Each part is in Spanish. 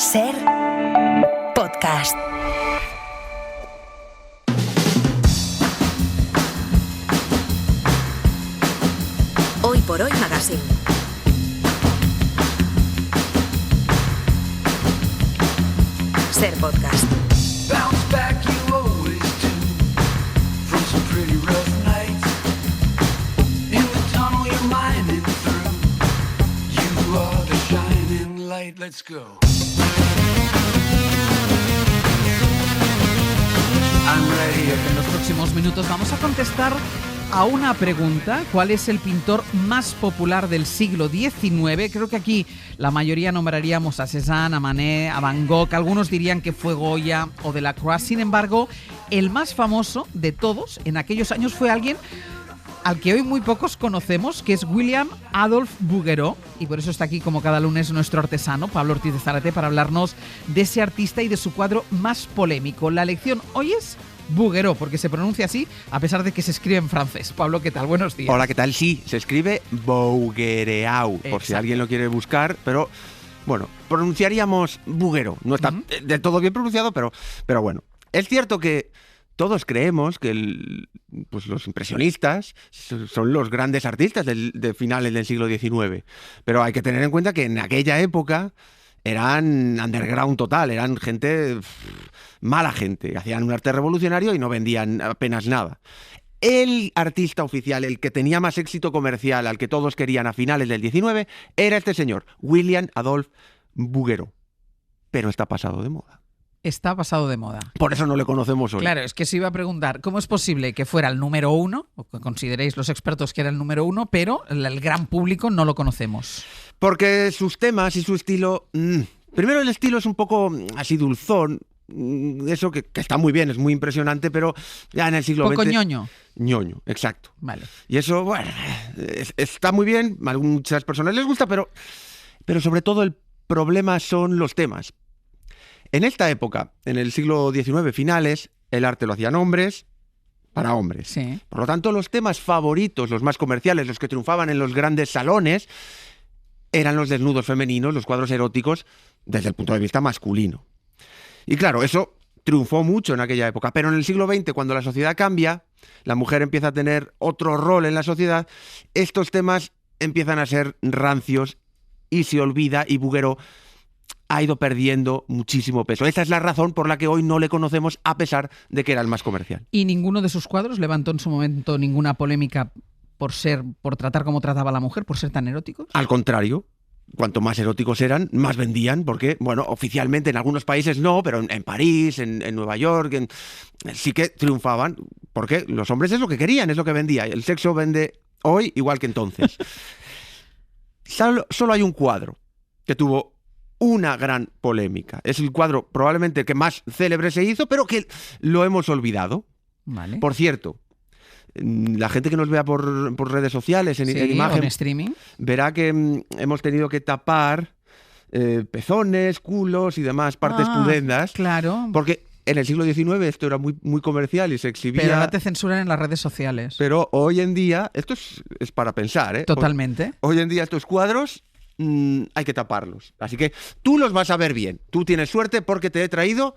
Ser podcast. Hoy por Hoy Magazine. Ser podcast. Bounce back you always do from some pretty rough nights. In the tunnel you're mining through, you are the shining light. Let's go. I'm ready. En los próximos minutos vamos a contestar a una pregunta: ¿cuál es el pintor más popular del siglo XIX? Creo que aquí la mayoría nombraríamos a Cézanne, a Manet, a Van Gogh. Algunos dirían que fue Goya o Delacroix. Sin embargo, el más famoso de todos en aquellos años fue alguien al que hoy muy pocos conocemos, que es William Adolphe Bouguereau, y por eso está aquí como cada lunes nuestro artesano, Pablo Ortiz de Zárate, para hablarnos de ese artista y de su cuadro más polémico. La lección hoy es Bouguereau, porque se pronuncia así, a pesar de que se escribe en francés. Pablo, ¿qué tal? Buenos días. Hola, ¿qué tal? Sí, se escribe Bouguereau, por si alguien lo quiere buscar, pero bueno, pronunciaríamos Bouguereau. No está de todo bien pronunciado, pero bueno. Es cierto que todos creemos que los impresionistas son los grandes artistas de finales del siglo XIX, pero hay que tener en cuenta que en aquella época eran underground total, eran gente, mala gente, hacían un arte revolucionario y no vendían apenas nada. El artista oficial, el que tenía más éxito comercial, al que todos querían a finales del XIX, era este señor, William Adolphe Bouguereau, pero está pasado de moda. Está pasado de moda. Por eso no le conocemos hoy. Claro, es que se iba a preguntar, ¿cómo es posible que fuera el número uno, o que consideréis los expertos que era el número uno, pero el gran público no lo conocemos? Porque sus temas y su estilo... Primero, el estilo es un poco así dulzón, eso que está muy bien, es muy impresionante, pero ya en el siglo XX... Poco ñoño. Ñoño, exacto. Vale. Y eso, bueno, está muy bien, a muchas personas les gusta, pero sobre todo el problema son los temas. En esta época, en el siglo XIX finales, el arte lo hacían hombres para hombres. Sí. Por lo tanto, los temas favoritos, los más comerciales, los que triunfaban en los grandes salones, eran los desnudos femeninos, los cuadros eróticos, desde el punto de vista masculino. Y claro, eso triunfó mucho en aquella época. Pero en el siglo XX, cuando la sociedad cambia, la mujer empieza a tener otro rol en la sociedad, estos temas empiezan a ser rancios y se olvida, y Bouguereau ha ido perdiendo muchísimo peso. Esa es la razón por la que hoy no le conocemos, a pesar de que era el más comercial. ¿Y ninguno de sus cuadros levantó en su momento ninguna polémica por tratar como trataba a la mujer, por ser tan eróticos? Al contrario, cuanto más eróticos eran, más vendían, porque, bueno, oficialmente en algunos países no, pero en París, en Nueva York, sí que triunfaban, porque los hombres es lo que querían, es lo que vendía. El sexo vende hoy igual que entonces. Solo hay un cuadro que tuvo una gran polémica. Es el cuadro probablemente que más célebre se hizo, pero que lo hemos olvidado. Vale. Por cierto, la gente que nos vea por redes sociales, en imagen, o en streaming, verá que hemos tenido que tapar pezones, culos y demás partes pudendas. Claro. Porque en el siglo XIX esto era muy, muy comercial y se exhibía. Pero ahora te censuran en las redes sociales. Pero hoy en día, esto es para pensar, ¿eh? Totalmente. Hoy en día estos cuadros hay que taparlos. Así que tú los vas a ver bien. Tú tienes suerte porque te he traído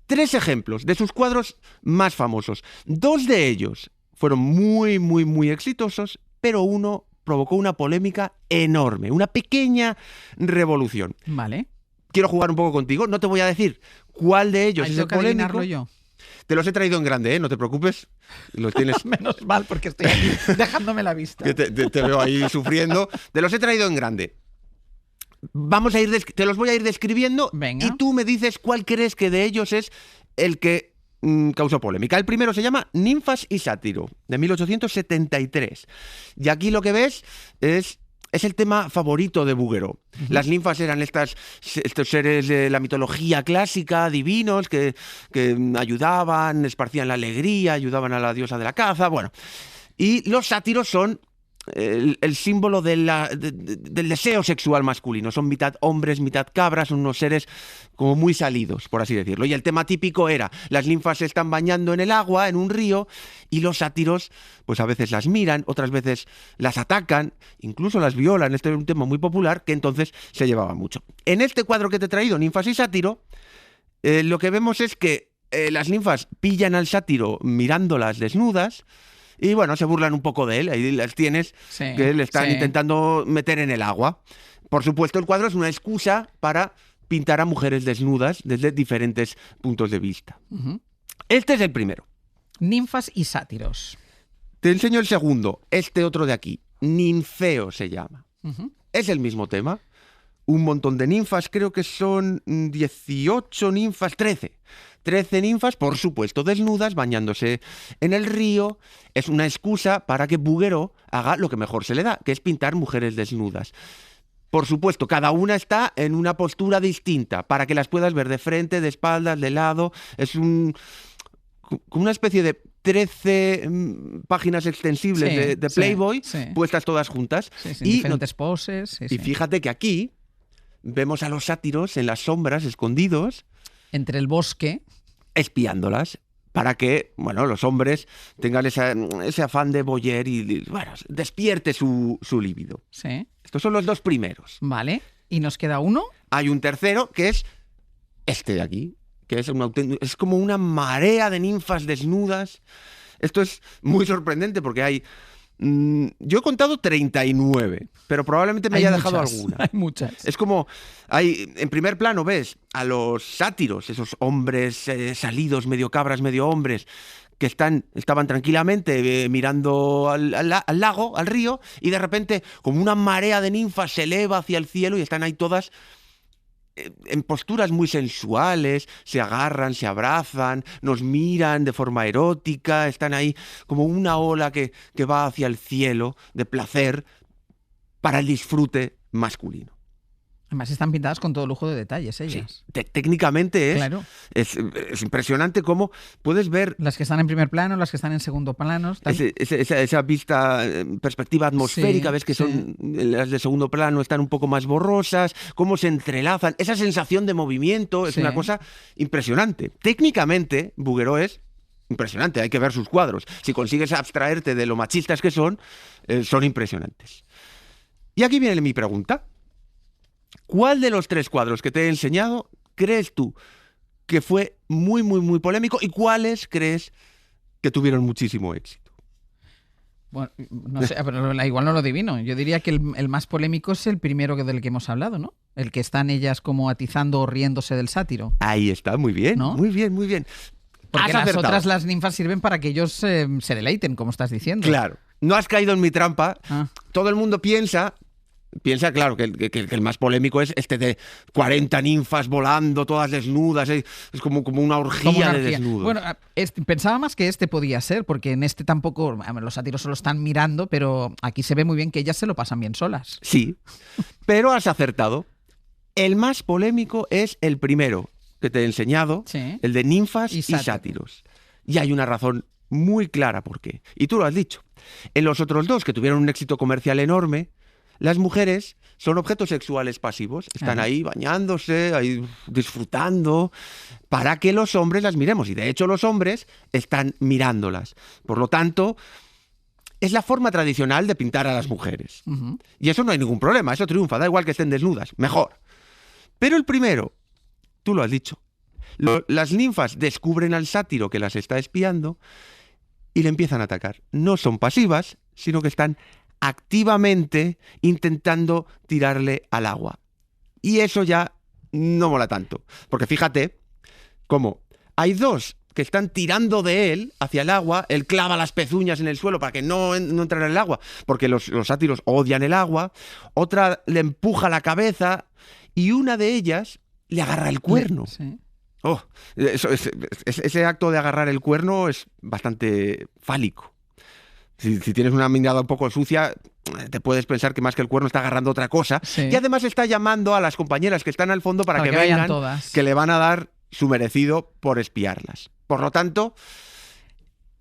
3 ejemplos de sus cuadros más famosos. 2 de ellos fueron muy, muy, muy exitosos, pero uno provocó una polémica enorme, una pequeña revolución. Vale. Quiero jugar un poco contigo. No te voy a decir cuál de ellos es el polémico. Adivinarlo yo. Te los he traído en grande, ¿eh? No te preocupes. Los tienes... Menos mal, porque estoy aquí dejándome la vista. Que te veo ahí sufriendo. Te los he traído en grande. Te los voy a ir describiendo. Venga. Y tú me dices cuál crees que de ellos es el que causó polémica. El primero se llama Ninfas y Sátiro, de 1873. Y aquí lo que ves es el tema favorito de Bouguereau. Las ninfas eran estos seres de la mitología clásica, divinos, que ayudaban, esparcían la alegría, ayudaban a la diosa de la caza, bueno. Y los sátiros son el símbolo del deseo sexual masculino. Son mitad hombres, mitad cabras, son unos seres como muy salidos, por así decirlo. Y el tema típico era, las ninfas se están bañando en el agua, en un río, y los sátiros, pues a veces las miran, otras veces las atacan, incluso las violan. Este es un tema muy popular que entonces se llevaba mucho. En este cuadro que te he traído, Ninfas y Sátiro, lo que vemos es que las ninfas pillan al sátiro mirándolas desnudas, y bueno, se burlan un poco de él. Ahí las tienes, que le están intentando meter en el agua. Por supuesto, el cuadro es una excusa para pintar a mujeres desnudas desde diferentes puntos de vista. Este es el primero. Ninfas y sátiros. Te enseño el segundo, este otro de aquí. Ninfeo se llama. Es el mismo tema. Un montón de ninfas, creo que son 18 ninfas, 13. 13 ninfas, por supuesto, desnudas, bañándose en el río. Es una excusa para que Bouguereau haga lo que mejor se le da, que es pintar mujeres desnudas. Por supuesto, cada una está en una postura distinta, para que las puedas ver de frente, de espaldas, de lado. Es como una especie de 13 páginas extensibles de Playboy, puestas todas juntas. Y diferentes poses. Y fíjate que aquí vemos a los sátiros en las sombras, escondidos. Entre el bosque. Espiándolas, para que, bueno, los hombres tengan ese afán de voyeur y, bueno, despierte su líbido. Sí. Estos son los dos primeros. Vale. ¿Y nos queda uno? Hay un tercero, que es este de aquí, que es como una marea de ninfas desnudas. Esto es muy sorprendente porque hay... yo he contado 39, pero probablemente me haya dejado alguna. Hay muchas. Es como, en primer plano ves a los sátiros, esos hombres salidos, medio cabras, medio hombres, que estaban tranquilamente mirando al lago, al río, y de repente como una marea de ninfas se eleva hacia el cielo y están ahí todas en posturas muy sensuales, se agarran, se abrazan, nos miran de forma erótica, están ahí como una ola que va hacia el cielo de placer para el disfrute masculino. Además están pintadas con todo lujo de detalles ellas. Sí. Técnicamente Claro. es impresionante cómo puedes ver... Las que están en primer plano, las que están en segundo plano. Esa vista, perspectiva atmosférica, ves que son las de segundo plano están un poco más borrosas, cómo se entrelazan, esa sensación de movimiento es una cosa impresionante. Técnicamente, Bouguereau es impresionante, hay que ver sus cuadros. Si consigues abstraerte de lo machistas que son impresionantes. Y aquí viene mi pregunta. ¿Cuál de los tres cuadros que te he enseñado crees tú que fue muy, muy, muy polémico y cuáles crees que tuvieron muchísimo éxito? Bueno, no sé, pero igual no lo adivino. Yo diría que el más polémico es el primero del que hemos hablado, ¿no? El que están ellas como atizando o riéndose del sátiro. Ahí está, muy bien, ¿no? Muy bien, muy bien. Porque las otras, las ninfas, sirven para que ellos se deleiten, como estás diciendo. Claro, no has caído en mi trampa. Todo el mundo piensa, claro, que el más polémico es este de 40 ninfas volando, todas desnudas. Es como una orgía de desnudos. Bueno, pensaba más que este podía ser, porque en este tampoco, los sátiros solo están mirando, pero aquí se ve muy bien que ellas se lo pasan bien solas. Sí, pero has acertado. El más polémico es el primero que te he enseñado, el de ninfas y sátiros. Y hay una razón muy clara por qué. Y tú lo has dicho. En los otros dos, que tuvieron un éxito comercial enorme, las mujeres son objetos sexuales pasivos. Están ahí bañándose, ahí disfrutando, para que los hombres las miremos. Y de hecho los hombres están mirándolas. Por lo tanto, es la forma tradicional de pintar a las mujeres. Y eso no hay ningún problema, eso triunfa. Da igual que estén desnudas, mejor. Pero el primero, tú lo has dicho, las ninfas descubren al sátiro que las está espiando y le empiezan a atacar. No son pasivas, sino que están activamente intentando tirarle al agua. Y eso ya no mola tanto. Porque fíjate cómo hay dos que están tirando de él hacia el agua, él clava las pezuñas en el suelo para que no entre en el agua, porque los sátiros odian el agua, otra le empuja la cabeza y una de ellas le agarra el cuerno. Sí. Oh, ese acto de agarrar el cuerno es bastante fálico. Si tienes una mirada un poco sucia, te puedes pensar que más que el cuerno está agarrando otra cosa. Sí. Y además está llamando a las compañeras que están al fondo para que vengan todas. Que le van a dar su merecido por espiarlas. Por lo tanto,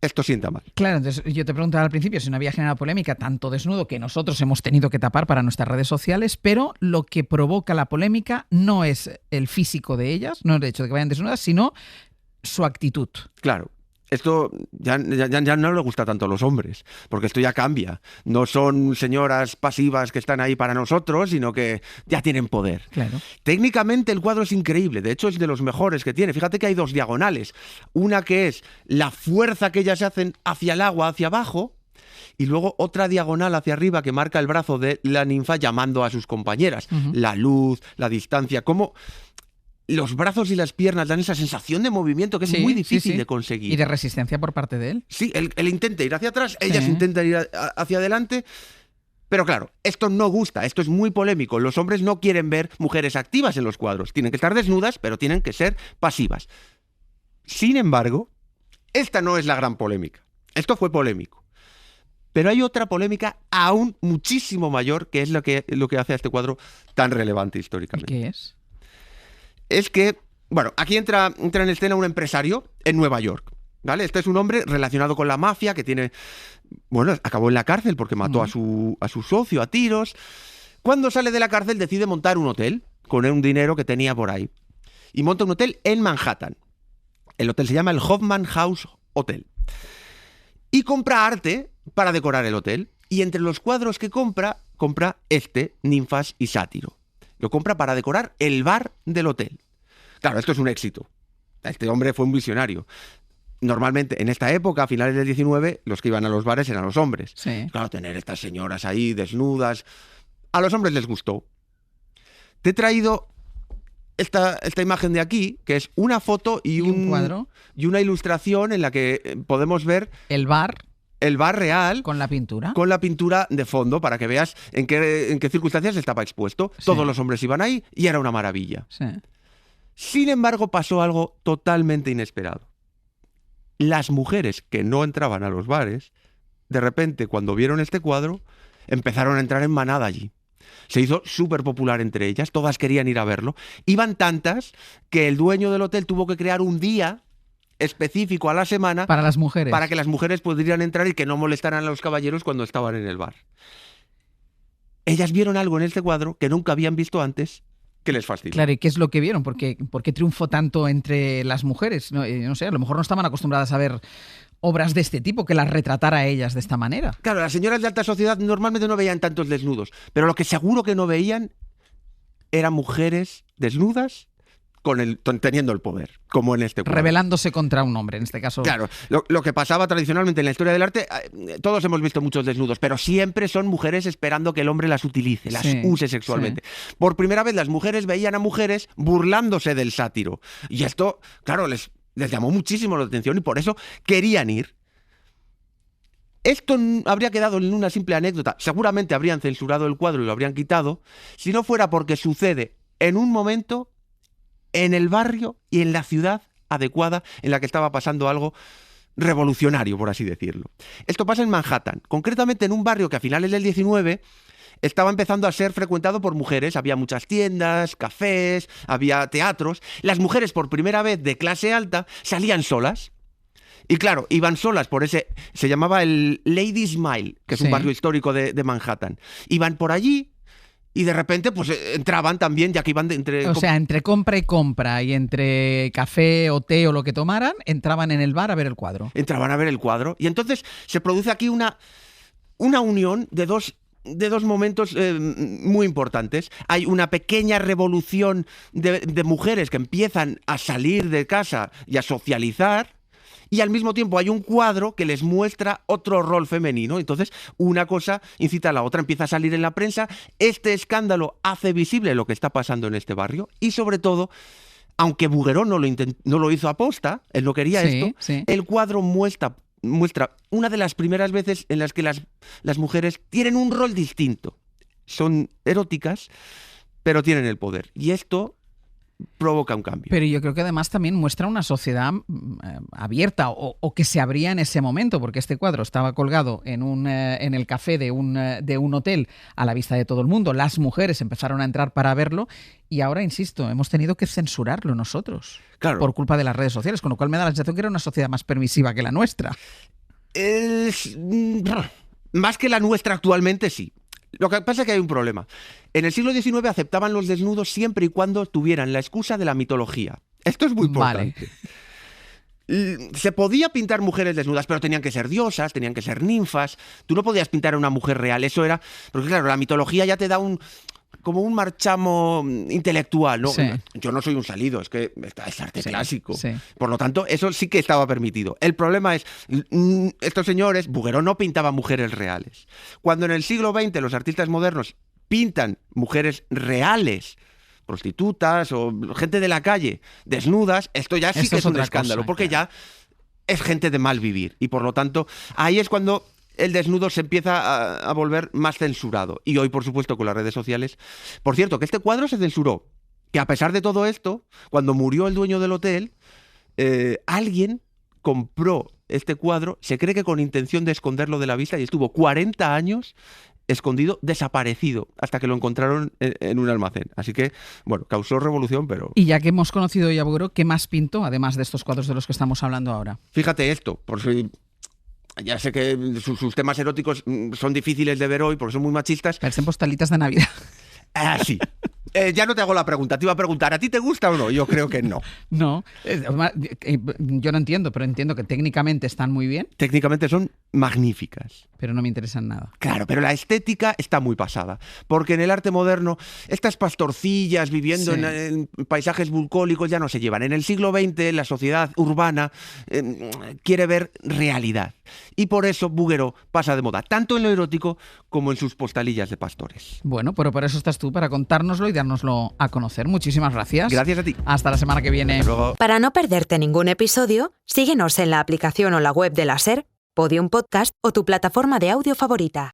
esto sienta mal. Claro, entonces yo te preguntaba al principio si no había generado polémica tanto desnudo que nosotros hemos tenido que tapar para nuestras redes sociales, pero lo que provoca la polémica no es el físico de ellas, no el hecho de que vayan desnudas, sino su actitud. Claro. Esto ya no le gusta tanto a los hombres, porque esto ya cambia. No son señoras pasivas que están ahí para nosotros, sino que ya tienen poder. Claro. Técnicamente el cuadro es increíble, de hecho es de los mejores que tiene. Fíjate que hay 2 diagonales. Una que es la fuerza que ellas hacen hacia el agua, hacia abajo, y luego otra diagonal hacia arriba que marca el brazo de la ninfa llamando a sus compañeras. La luz, la distancia, cómo los brazos y las piernas dan esa sensación de movimiento que es muy difícil de conseguir. Y de resistencia por parte de él. Sí, él intenta ir hacia atrás, ellas intentan ir hacia adelante. Pero claro, esto no gusta, esto es muy polémico. Los hombres no quieren ver mujeres activas en los cuadros. Tienen que estar desnudas, pero tienen que ser pasivas. Sin embargo, esta no es la gran polémica. Esto fue polémico. Pero hay otra polémica aún muchísimo mayor, que es lo que hace a este cuadro tan relevante históricamente. ¿Y qué es? Es que, bueno, aquí entra en escena un empresario en Nueva York, ¿vale? Este es un hombre relacionado con la mafia que tiene, bueno, acabó en la cárcel porque mató a su socio a tiros. Cuando sale de la cárcel decide montar un hotel con un dinero que tenía por ahí. Y monta un hotel en Manhattan. El hotel se llama el Hoffman House Hotel. Y compra arte para decorar el hotel. Y entre los cuadros que compra Ninfas y Sátiro. Lo compra para decorar el bar del hotel. Claro, esto es un éxito. Este hombre fue un visionario. Normalmente, en esta época, a finales del 19, los que iban a los bares eran los hombres. Sí. Claro, tener estas señoras ahí desnudas. A los hombres les gustó. Te he traído esta imagen de aquí, que es una foto y un cuadro. Y una ilustración en la que podemos ver el bar real con la pintura. Con la pintura de fondo, para que veas en qué circunstancias estaba expuesto. Sí. Todos los hombres iban ahí y era una maravilla. Sí. Sin embargo, pasó algo totalmente inesperado. Las mujeres que no entraban a los bares, de repente, cuando vieron este cuadro, empezaron a entrar en manada allí. Se hizo súper popular entre ellas, todas querían ir a verlo. Iban tantas que el dueño del hotel tuvo que crear un día específico a la semana para las mujeres, para que las mujeres pudieran entrar y que no molestaran a los caballeros cuando estaban en el bar. Ellas vieron algo en este cuadro que nunca habían visto antes, que les fascinó. Claro, ¿y qué es lo que vieron? ¿Por qué triunfó tanto entre las mujeres? No sé, a lo mejor no estaban acostumbradas a ver obras de este tipo, que las retratara a ellas de esta manera. Claro, las señoras de alta sociedad normalmente no veían tantos desnudos, pero lo que seguro que no veían eran mujeres desnudas teniendo el poder, como en este cuadro. Rebelándose contra un hombre, en este caso. Claro, lo que pasaba tradicionalmente en la historia del arte, todos hemos visto muchos desnudos, pero siempre son mujeres esperando que el hombre las utilice, las use sexualmente. Sí. Por primera vez las mujeres veían a mujeres burlándose del sátiro. Y esto, claro, les llamó muchísimo la atención y por eso querían ir. Esto habría quedado en una simple anécdota. Seguramente habrían censurado el cuadro y lo habrían quitado, si no fuera porque sucede en un momento en el barrio y en la ciudad adecuada en la que estaba pasando algo revolucionario, por así decirlo. Esto pasa en Manhattan, concretamente en un barrio que a finales del 19 estaba empezando a ser frecuentado por mujeres. Había muchas tiendas, cafés, había teatros. Las mujeres, por primera vez de clase alta, salían solas. Y claro, iban solas por ese... Se llamaba el Ladies Mile, que es un barrio histórico de Manhattan. Iban por allí. Y de repente, pues entraban también, ya que iban entre... O sea, entre compra y compra y entre café o té o lo que tomaran, entraban en el bar a ver el cuadro. Entraban a ver el cuadro. Y entonces se produce aquí una unión de dos momentos muy importantes. Hay una pequeña revolución de mujeres que empiezan a salir de casa y a socializar. Y al mismo tiempo hay un cuadro que les muestra otro rol femenino. Entonces, una cosa incita a la otra, empieza a salir en la prensa. Este escándalo hace visible lo que está pasando en este barrio. Y sobre todo, aunque Bouguereau no lo hizo aposta, él no quería esto, el cuadro muestra una de las primeras veces en las que las mujeres tienen un rol distinto. Son eróticas, pero tienen el poder. Y esto provoca un cambio. Pero yo creo que además también muestra una sociedad abierta o que se abría en ese momento, porque este cuadro estaba colgado en el café de un hotel a la vista de todo el mundo. Las mujeres empezaron a entrar para verlo y ahora, insisto, hemos tenido que censurarlo nosotros. Claro. Por culpa de las redes sociales, con lo cual me da la sensación que era una sociedad más permisiva que la nuestra. Más que la nuestra actualmente, sí. Lo que pasa es que hay un problema. En el siglo XIX aceptaban los desnudos siempre y cuando tuvieran la excusa de la mitología. Esto es muy importante. Vale. Se podía pintar mujeres desnudas, pero tenían que ser diosas, tenían que ser ninfas. Tú no podías pintar a una mujer real. Eso era... Porque claro, la mitología ya te da como un marchamo intelectual, ¿no? Sí. Yo no soy un salido, es que es arte clásico. Sí. Por lo tanto, eso sí que estaba permitido. El problema es, estos señores, Bouguereau no pintaba mujeres reales. Cuando en el siglo XX los artistas modernos pintan mujeres reales, prostitutas o gente de la calle, desnudas, esto ya sí que es un escándalo, porque ya es gente de mal vivir. Y por lo tanto, ahí es cuando el desnudo se empieza a volver más censurado. Y hoy, por supuesto, con las redes sociales. Por cierto, que este cuadro se censuró. Que a pesar de todo esto, cuando murió el dueño del hotel, alguien compró este cuadro, se cree que con intención de esconderlo de la vista, y estuvo 40 años escondido, desaparecido, hasta que lo encontraron en un almacén. Así que, bueno, causó revolución, pero... Y ya que hemos conocido a Bouguereau, ¿qué más pintó, además de estos cuadros de los que estamos hablando ahora? Fíjate esto, por si... Ya sé que sus temas eróticos son difíciles de ver hoy porque son muy machistas. Parecen postalitas de Navidad. Ah, sí. Ya no te hago la pregunta. Te iba a preguntar, ¿a ti te gusta o no? Yo creo que no. No. Yo no entiendo, pero entiendo que técnicamente están muy bien. Técnicamente son magníficas. Pero no me interesan nada. Claro, pero la estética está muy pasada. Porque en el arte moderno, estas pastorcillas viviendo en paisajes bucólicos ya no se llevan. En el siglo XX, la sociedad urbana quiere ver realidad. Y por eso Bouguereau pasa de moda, tanto en lo erótico como en sus postalillas de pastores. Bueno, pero por eso estás tú, para contárnoslo y dárnoslo a conocer. Muchísimas gracias. Gracias a ti. Hasta la semana que viene. Hasta luego. Para no perderte ningún episodio, síguenos en la aplicación o la web de la SER, Podium Podcast o tu plataforma de audio favorita.